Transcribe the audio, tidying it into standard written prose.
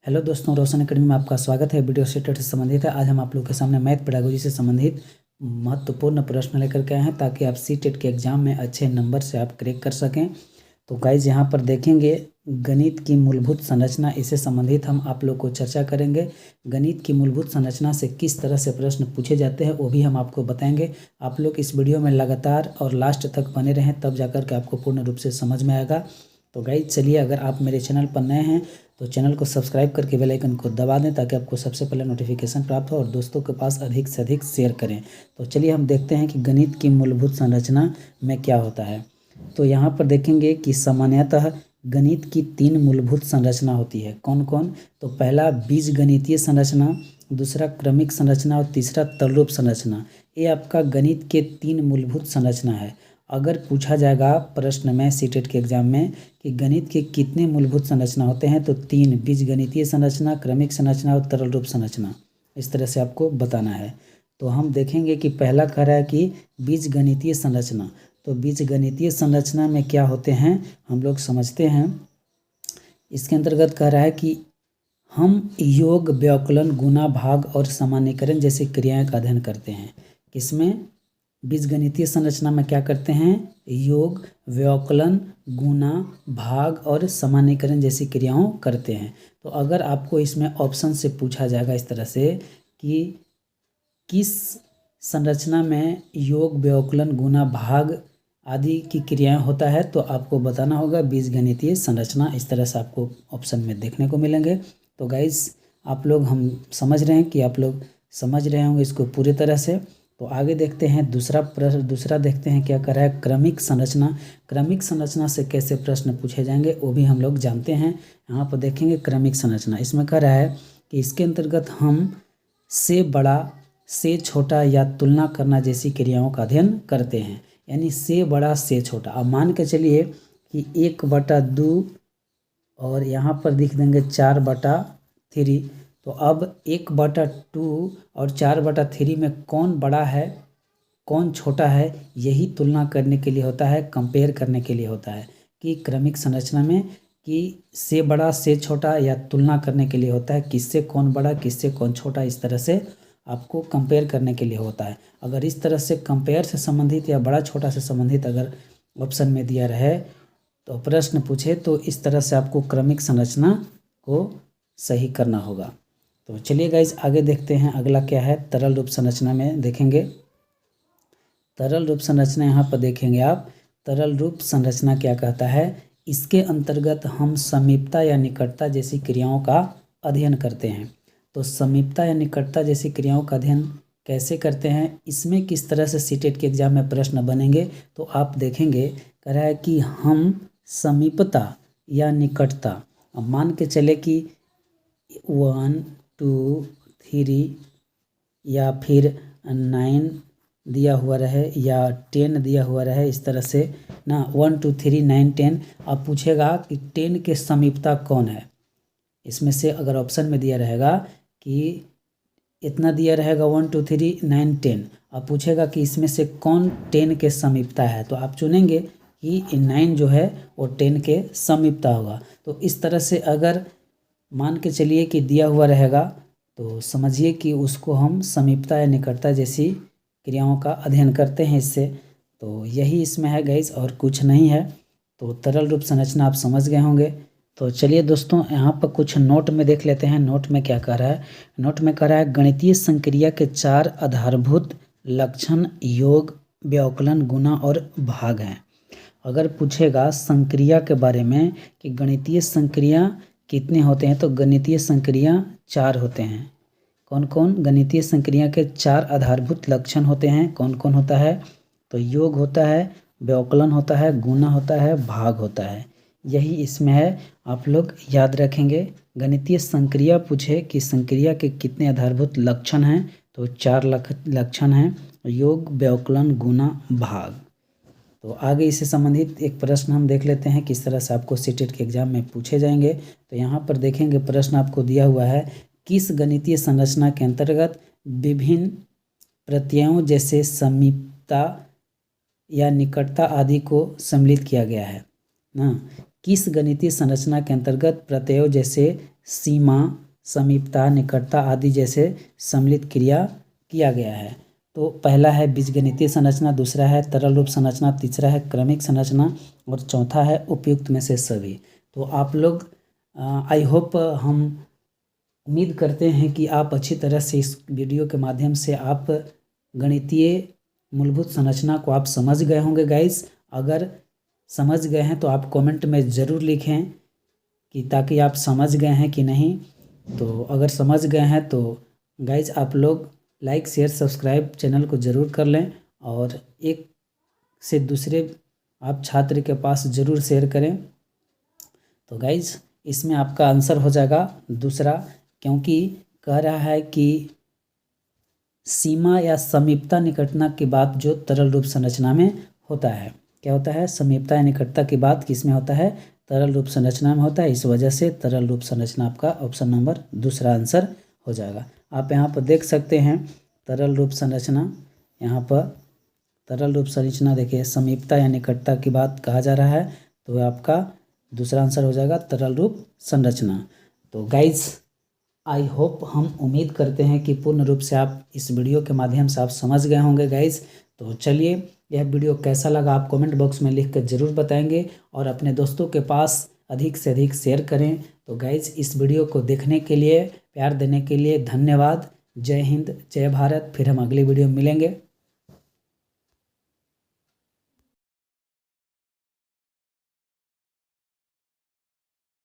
Hello दोस्तों, रोशन academy में आपका स्वागत है। वीडियो सेटेड से संबंधित है। आज हम आप लोगों के सामने मैथ पेडागोजी से संबंधित महत्वपूर्ण प्रश्न लेकर के आए हैं ताकि आप सीटेट के एग्जाम में अच्छे नंबर से आप क्रैक कर सकें। तो गाइज यहाँ पर देखेंगे गणित की मूलभूत संरचना, इससे संबंधित हम आप लोग को चर्चा करेंगे। गणित की मूलभूत संरचना से किस तरह से प्रश्न पूछे जाते हैं वो भी हम आपको बताएंगे। आप लोग इस वीडियो में लगातार और लास्ट तक बने रहें, तब जाकर के आपको पूर्ण रूप से समझ में आएगा। तो गाइज चलिए, अगर आप मेरे चैनल पर नए हैं तो चैनल को सब्सक्राइब करके बेल आइकन को दबा दें ताकि आपको सबसे पहले नोटिफिकेशन प्राप्त हो और दोस्तों के पास अधिक से अधिक शेयर करें। तो चलिए हम देखते हैं कि गणित की मूलभूत संरचना में क्या होता है। तो यहाँ पर देखेंगे कि सामान्यतः गणित की 3 मूलभूत संरचना होती है। कौन कौन? तो पहला बीजगणितीय संरचना, दूसरा क्रमिक संरचना और तीसरा तलरूप संरचना। ये आपका गणित के 3 मूलभूत संरचना है। अगर पूछा जाएगा प्रश्न में सीटेट के एग्जाम में कि गणित के कितने मूलभूत संरचना होते हैं, तो 3: बीजगणितीय संरचना, क्रमिक संरचना और तरल रूप संरचना। इस तरह से आपको बताना है। तो हम देखेंगे कि पहला कह रहा है कि बीजगणितीय संरचना। तो बीजगणितीय संरचना में क्या होते हैं हम लोग समझते हैं। इसके अंतर्गत कह रहा है कि हम योग, व्यवकलन, गुणा, भाग और सामान्यीकरण जैसी क्रियाएं का अध्ययन करते हैं। किसमें? बीजगणितीय संरचना में क्या करते हैं? योग, व्यवकलन, गुणा, भाग और सामान्यीकरण जैसी क्रियाओं करते हैं। तो अगर आपको इसमें ऑप्शन से पूछा जाएगा इस तरह से कि किस संरचना में योग, व्यवकलन, गुणा, भाग आदि की क्रियाएं होता है, तो आपको बताना होगा बीजगणितीय संरचना। इस तरह से आपको ऑप्शन में देखने को मिलेंगे। तो गाइस, आप लोग, हम समझ रहे हैं कि आप लोग समझ रहे होंगे इसको पूरी तरह से। तो आगे देखते हैं दूसरा प्रश्न। दूसरा देखते हैं क्या कर रहा है, क्रमिक संरचना। क्रमिक संरचना से कैसे प्रश्न पूछे जाएंगे वो भी हम लोग जानते हैं। यहाँ पर देखेंगे क्रमिक संरचना। इसमें कह रहा है कि इसके अंतर्गत हम से बड़ा, से छोटा या तुलना करना जैसी क्रियाओं का अध्ययन करते हैं। यानी से बड़ा, से छोटा। अब मान के चलिए कि 1/2 और यहाँ पर लिख देंगे 4/3। तो अब 1/2 और 4/3 में कौन बड़ा है, कौन छोटा है, यही तुलना करने के लिए होता है, कंपेयर करने के लिए होता है। कि क्रमिक संरचना में कि से बड़ा, से छोटा या तुलना करने के लिए होता है, किससे कौन बड़ा, किससे कौन छोटा, इस तरह से आपको कंपेयर करने के लिए होता है। अगर इस तरह से कंपेयर से संबंधित या बड़ा छोटा से संबंधित अगर ऑप्शन में दिया रहे तो प्रश्न पूछे, तो इस तरह से आपको क्रमिक संरचना को सही करना होगा। तो चलिए गाइज आगे देखते हैं। अगला क्या है, तरल रूप संरचना में देखेंगे। तरल रूप संरचना यहाँ पर देखेंगे आप। तरल रूप संरचना क्या कहता है, इसके अंतर्गत हम समीपता या निकटता जैसी क्रियाओं का अध्ययन करते हैं। तो समीपता या निकटता जैसी क्रियाओं का अध्ययन कैसे करते हैं, इसमें किस तरह से सीटेट के एग्जाम में प्रश्न बनेंगे, तो आप देखेंगे। कह रहा है कि हम समीपता या निकटता, अब मान के चले कि 1, 2, 3 या फिर 9 दिया हुआ रहे या 10 दिया हुआ रहे, इस तरह से ना 1, 2, 3, 9, 10। अब पूछेगा कि 10 के समीपता कौन है। इसमें से अगर ऑप्शन में दिया रहेगा कि इतना दिया रहेगा 1, 2, 3, 9, 10। अब पूछेगा कि इसमें से कौन 10 के समीपता है, तो आप चुनेंगे कि 9 जो है वो 10 के समीपता होगा। तो इस तरह से अगर मान के चलिए कि दिया हुआ रहेगा तो समझिए कि उसको हम समीपता या निकटता जैसी क्रियाओं का अध्ययन करते हैं इससे। तो यही इसमें है गाइस, और कुछ नहीं है। तो तरल रूप संरचना आप समझ गए होंगे। तो चलिए दोस्तों, यहाँ पर कुछ नोट में देख लेते हैं। नोट में क्या कह रहा है? नोट में कह रहा है गणितीय संक्रिया के 4 आधारभूत लक्षण योग, व्यवकलन, गुणा और भाग हैं। अगर पूछेगा संक्रिया के बारे में कि गणितीय संक्रिया कितने होते हैं, तो गणितीय संक्रिया 4 होते हैं। कौन कौन? गणितीय संक्रिया के 4 आधारभूत लक्षण होते हैं। कौन कौन होता है? तो योग होता है, व्यवकलन होता है, गुणा होता है, भाग होता है। यही इसमें है, आप लोग याद रखेंगे। गणितीय संक्रिया पूछे कि संक्रिया के कितने आधारभूत लक्षण हैं, तो 4 लक्षण हैं: योग, व्यवकलन, गुणा, भाग। तो आगे इससे संबंधित एक प्रश्न हम देख लेते हैं किस तरह से आपको सीटेट के एग्जाम में पूछे जाएंगे। तो यहाँ पर देखेंगे प्रश्न आपको दिया हुआ है, किस गणितीय संरचना के अंतर्गत विभिन्न प्रत्ययों जैसे समीपता या निकटता आदि को सम्मिलित किया गया है ना। किस गणितीय संरचना के अंतर्गत प्रत्ययों जैसे सीमा, समीपता, निकटता आदि जैसे सम्मिलित क्रिया किया गया है? तो पहला है बीजगणितीय संरचना, दूसरा है तरल रूप संरचना, तीसरा है क्रमिक संरचना और चौथा है उपयुक्त में से सभी। तो आप लोग आई होप हम उम्मीद करते हैं कि आप अच्छी तरह से इस वीडियो के माध्यम से आप गणितीय मूलभूत संरचना को आप समझ गए होंगे गाइस। अगर समझ गए हैं तो आप कमेंट में ज़रूर लिखें कि ताकि आप समझ गए हैं कि नहीं। तो अगर समझ गए हैं तो गाइज आप लोग लाइक शेयर सब्सक्राइब चैनल को ज़रूर कर लें और एक से दूसरे आप छात्र के पास ज़रूर शेयर करें। तो गाइज इसमें आपका आंसर हो जाएगा दूसरा, क्योंकि कह रहा है कि सीमा या समीपता निकटता की बात जो तरल रूप संरचना में होता है। क्या होता है? समीपता या निकटता की बात किस में होता है? तरल रूप संरचना में होता है। इस वजह से तरल रूप संरचना आपका ऑप्शन नंबर दूसरा आंसर हो जाएगा। आप यहाँ पर देख सकते हैं तरल रूप संरचना, यहाँ पर तरल रूप संरचना देखिए समीपता या निकटता की बात कहा जा रहा है, तो आपका दूसरा आंसर हो जाएगा तरल रूप संरचना। तो गाइज आई होप हम उम्मीद करते हैं कि पूर्ण रूप से आप इस वीडियो के माध्यम से आप समझ गए होंगे गाइज। तो चलिए यह वीडियो कैसा लगा आप कमेंट बॉक्स में लिख कर ज़रूर बताएंगे और अपने दोस्तों के पास अधिक से अधिक शेयर करें। तो गाइज इस वीडियो को देखने के लिए, प्यार देने के लिए धन्यवाद। जय हिंद, जय भारत। फिर हम अगली वीडियो में मिलेंगे।